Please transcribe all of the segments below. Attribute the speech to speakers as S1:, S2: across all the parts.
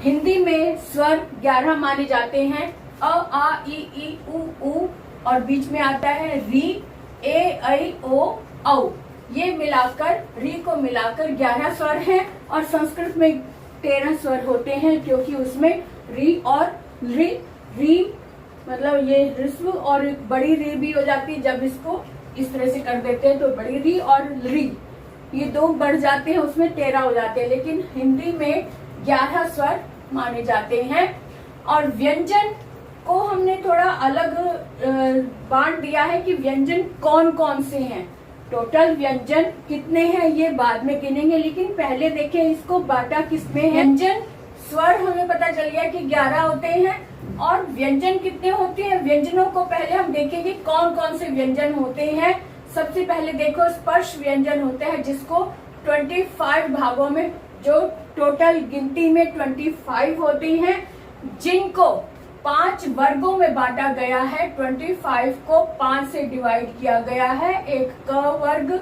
S1: हिंदी में स्वर 11 माने जाते हैं। अ आ ई उ और बीच में आता है री ए ऐ ओ औ। ये मिलाकर री को मिलाकर 11 स्वर हैं और संस्कृत में 13 स्वर होते हैं, क्योंकि उसमें री और री मतलब ये ऋस्व और बड़ी री भी हो जाती है। जब इसको इस तरह से कर देते हैं तो बड़ी री और री ये दो बढ़ जाते हैं, उसमें 13 हो जाते हैं। लेकिन हिंदी में 11 स्वर माने जाते हैं। और व्यंजन को हमने थोड़ा अलग बांट दिया है कि व्यंजन कौन कौन से हैं। टोटल व्यंजन कितने हैं ये बाद में गिनेंगे, लेकिन पहले देखें इसको बांटा किसमें है। व्यंजन स्वर हमें पता चल गया कि 11 होते हैं। और व्यंजन कितने होते हैं, व्यंजनों को पहले हम देखेंगे कौन कौन से व्यंजन होते हैं। सबसे पहले देखो स्पर्श व्यंजन होता है, जिसको 25 भागों में, जो टोटल गिनती में 25 होते हैं, जिनको 5 वर्गों में बांटा गया है। 25 को 5 से डिवाइड किया गया है। एक क वर्ग,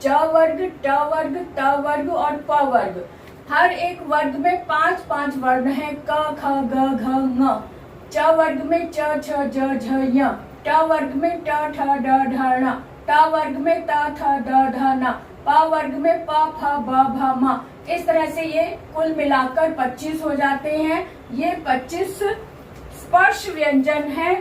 S1: च वर्ग, ट वर्ग, त वर्ग और प वर्ग। हर एक वर्ग में 5-5 वर्ण हैं। क ख ग घ ङ। च वर्ग में च छ ज झ य। ट वर्ग में ट ठ ड ढ ण। ट वर्ग में त थ द ध न। प वर्ग में प फ ब भ म। इस तरह से ये कुल मिलाकर 25 हो जाते हैं। ये 25 स्पर्श व्यंजन है,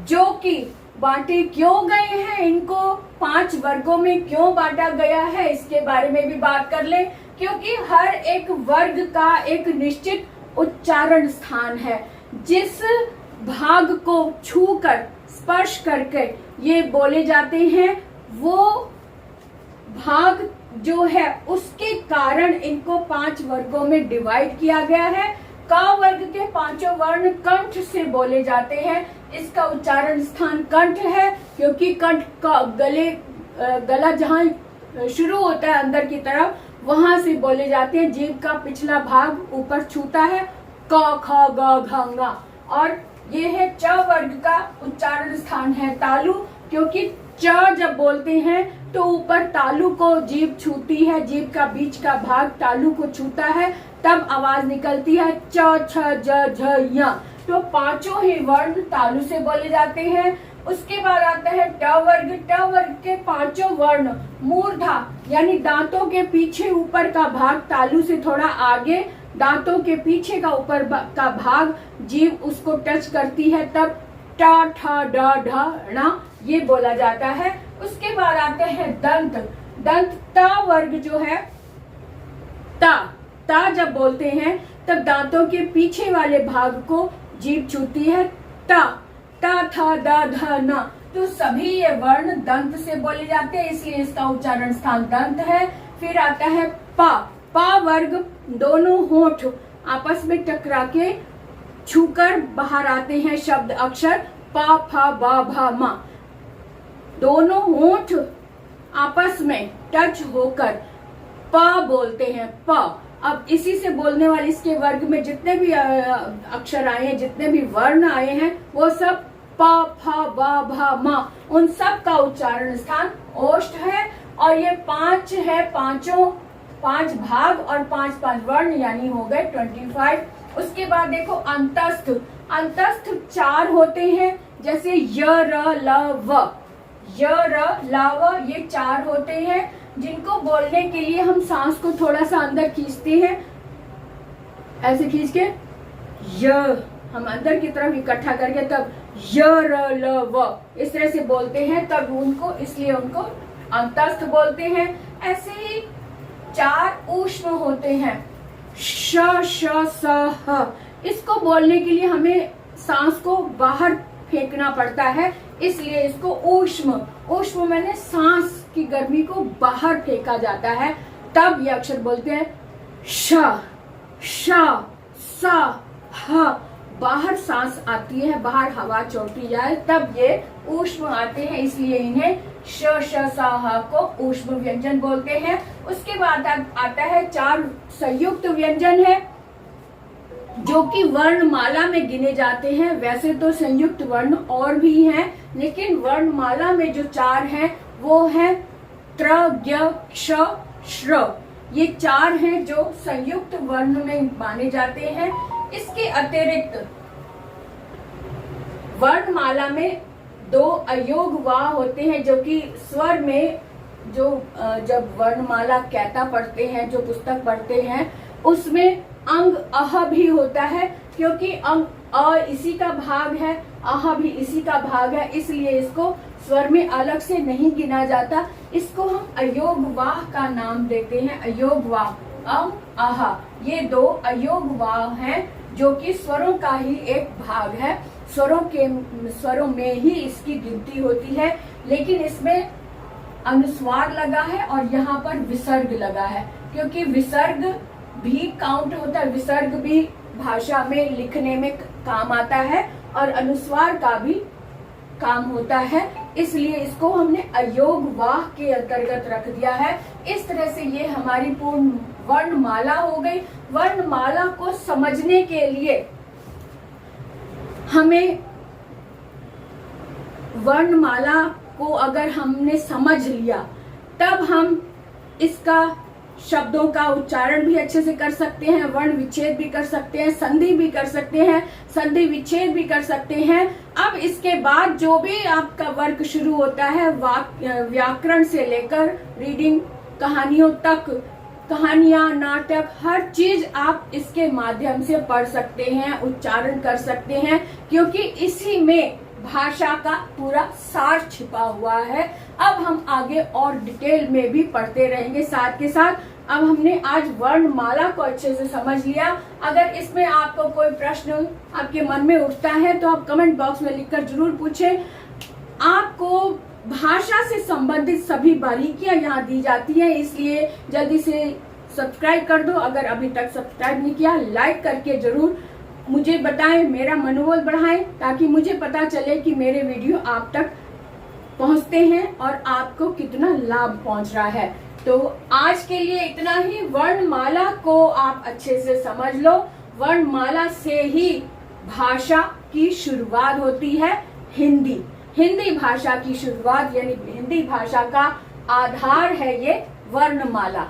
S1: जो कि बांटे क्यों गए हैं, इनको 5 वर्गों में क्यों बांटा गया है, इसके बारे में भी बात कर लें। क्योंकि हर एक वर्ग का एक निश्चित उच्चारण स्थान है। जिस भाग को छूकर स्पर्श करके ये बोले जाते हैं, वो भाग जो है उसके कारण इनको 5 वर्गों में डिवाइड किया गया है। क वर्ग के 5 वर्ण कंठ से बोले जाते हैं। इसका उच्चारण स्थान कंठ है, क्योंकि कंठ का गला जहाँ शुरू होता है अंदर की तरफ, वहां से बोले जाते हैं। जीभ का पिछला भाग ऊपर छूता है, क ख ग घ ङ। और ये है च वर्ग का उच्चारण स्थान है तालु, क्योंकि च जब बोलते हैं तो ऊपर तालु को जीभ छूती है, जीभ का बीच का भाग तालु को छूता है, तब आवाज निकलती है च छ ज झ य। तो 5 ही वर्ण तालु से बोले जाते हैं। उसके बाद आता है ट वर्ग। ट वर्ग के 5 वर्ण मूर्धा यानी दांतों के पीछे ऊपर का भाग, तालु से थोड़ा आगे दांतों के पीछे का ऊपर का भाग जीभ उसको टच करती है, तब ट ठ ड ढ ण ये बोला जाता है। उसके बाद आते हैं दंत। दंत त वर्ग जो है, ता जब बोलते हैं तब दांतों के पीछे वाले भाग को जीभ छूती है, ता थ द ध न। तो सभी ये वर्ण दंत से बोले जाते हैं, इसलिए इसका उच्चारण स्थान दंत है। फिर आता है पा वर्ग। दोनों होंठ आपस में टकरा के छूकर बाहर आते हैं शब्द अक्षर प फ ब भ म। दोनों होंठ आपस में टच होकर प बोलते हैं, प। अब इसी से बोलने वाले इसके वर्ग में जितने भी अक्षर आए हैं, जितने भी वर्ण आए हैं, वो सब प फ ब भ म, उन सब का उच्चारण स्थान ओष्ठ है। और ये 5 है, 5 भाग और 5 वर्ण, यानी हो गए 25। उसके बाद देखो अंतस्थ। अंतस्थ 4 होते हैं, जैसे य र ल व। य र ल व ये 4 होते हैं, जिनको बोलने के लिए हम सांस को थोड़ा सा अंदर खींचते हैं, ऐसे खींच के य हम अंदर की तरफ इकट्ठा करके तब य र ल व इस तरह से बोलते हैं, तब उनको, इसलिए उनको अंतस्थ बोलते हैं। ऐसे ही 4 ऊष्म होते हैं, श श स ह। इसको बोलने के लिए हमें सांस को बाहर फेंकना पड़ता है, इसलिए इसको ऊष्म मैंने सांस की गर्मी को बाहर फेंका जाता है, तब ये अक्षर बोलते हैं श श स ह। बाहर सांस आती है, बाहर हवा छोड़ी जाए, तब ये ऊष्म आते हैं, इसलिए इन्हें श श स ह को ऊष्म व्यंजन बोलते हैं। उसके बाद आता है 4 संयुक्त व्यंजन है, जो कि वर्णमाला में गिने जाते हैं। वैसे तो संयुक्त वर्ण और भी हैं, लेकिन वर्णमाला में जो 4 हैं वो है त्र ज्ञ क्ष श्र। ये 4 हैं जो संयुक्त वर्ण में माने जाते हैं। इसके अतिरिक्त वर्णमाला में 2 अयोग वाह होते हैं, जो कि स्वर में जो जब वर्णमाला कहता पढ़ते हैं, जो पुस्तक पढ़ते हैं, उसमें अंग अह भी होता है, क्योंकि अंग अ इसी का भाग है, अह भी इसी का भाग है, इसलिए इसको स्वर में अलग से नहीं गिना जाता। इसको हम अयोग वाह का नाम देते हैं, अयोग वाह, अंग अह। ये 2 अयोग वाह हैं, जो कि स्वरों का ही एक भाग है। स्वरों में ही इसकी गिनती होती है, लेकिन इसमें अनुस्वार लगा है और यहाँ पर विसर्ग लगा है, क्योंकि विसर्ग भी काउंट होता है, विसर्ग भी भाषा में लिखने में काम आता है और अनुस्वार का भी काम होता है, इसलिए इसको हमने अयोग वाह के अंतर्गत रख दिया है। इस तरह से ये हमारी पूर्ण वर्णमाला हो गई। वर्णमाला को समझने के लिए हमें वर्णमाला को अगर हमने समझ लिया, तब हम इसका शब्दों का उच्चारण भी अच्छे से कर सकते हैं, वर्ण विच्छेद भी कर सकते हैं, संधि भी कर सकते हैं, संधि विच्छेद भी कर सकते हैं। अब इसके बाद जो भी आपका वर्ग शुरू होता है, व्याकरण से लेकर रीडिंग, कहानियों तक, कहानियां, नाटक, हर चीज आप इसके माध्यम से पढ़ सकते हैं, उच्चारण कर सकते हैं, क्योंकि इसी में भाषा का पूरा सार छिपा हुआ है। अब हम आगे और डिटेल में भी पढ़ते रहेंगे साथ के साथ। अब हमने आज वर्णमाला को अच्छे से समझ लिया। अगर इसमें आपको कोई प्रश्न आपके मन में उठता है तो आप कमेंट बॉक्स में लिखकर जरूर पूछें। आपको भाषा से संबंधित सभी बारीकियां यहाँ दी जाती हैं, इसलिए जल्दी से सब्सक्राइब कर दो। अगर अभी तक सब्सक्राइब नहीं किया, लाइक करके जरूर मुझे बताएं, मेरा मनोबल बढ़ाएं, ताकि मुझे पता चले कि मेरे वीडियो आप तक पहुंचते हैं और आपको कितना लाभ पहुंच रहा है। तो आज के लिए इतना ही। वर्णमाला को आप अच्छे से समझ लो। वर्णमाला से ही भाषा की शुरुआत होती है। हिंदी भाषा की शुरुआत, यानी हिंदी भाषा का आधार है ये वर्णमाला।